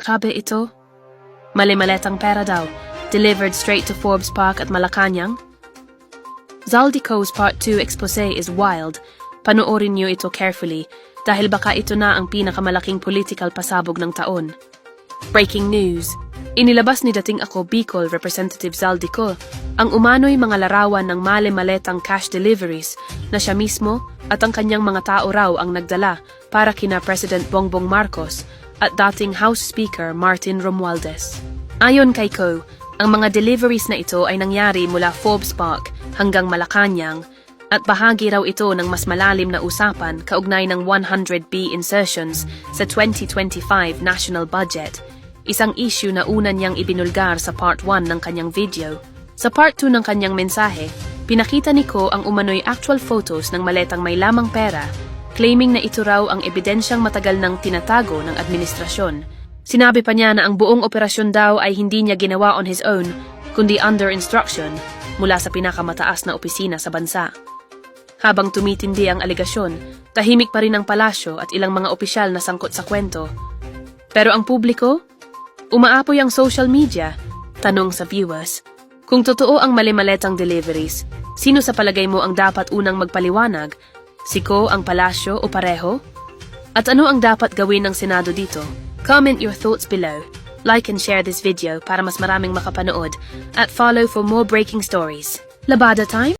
Grabe ito. Mali-maletang pera daw, delivered straight to Forbes Park at Malacanang. Zaldico's Part 2 expose is wild. Panoorin niyo ito carefully dahil baka ito na ang pinakamalaking political pasabog ng taon. Breaking news. Inilabas ni dating ako Bicol Representative Zaldico ang umano'y mga larawan ng mali-maletang cash deliveries na siya mismo at ang kanyang mga tao raw ang nagdala para kina President Bongbong Marcos at dating House Speaker Martin Romualdez. Ayon kay Ko, ang mga deliveries na ito ay nangyari mula Forbes Park hanggang Malacanang at bahagi raw ito ng mas malalim na usapan kaugnay ng 100B insertions sa 2025 national budget, isang issue na una niyang ibinulgar sa Part 1 ng kanyang video. Sa Part 2 ng kanyang mensahe, pinakita ni Ko ang umano'y actual photos ng maletang may lamang pera, claiming na ito raw ang ebidensyang matagal nang tinatago ng administrasyon. Sinabi pa niya na ang buong operasyon daw ay hindi niya ginawa on his own, kundi under instruction mula sa pinakamataas na opisina sa bansa. Habang tumitindi ang aligasyon, tahimik pa rin ang palasyo at ilang mga opisyal na sangkot sa kwento. Pero ang publiko? Umaapoy ang social media. Tanong sa viewers. Kung totoo ang mali-maletang deliveries, sino sa palagay mo ang dapat unang magpaliwanag? Si Ko, ang palasyo o pareho? At ano ang dapat gawin ng Senado dito? Comment your thoughts below. Like and share this video para mas maraming makapanood at follow for more breaking stories. Labada time?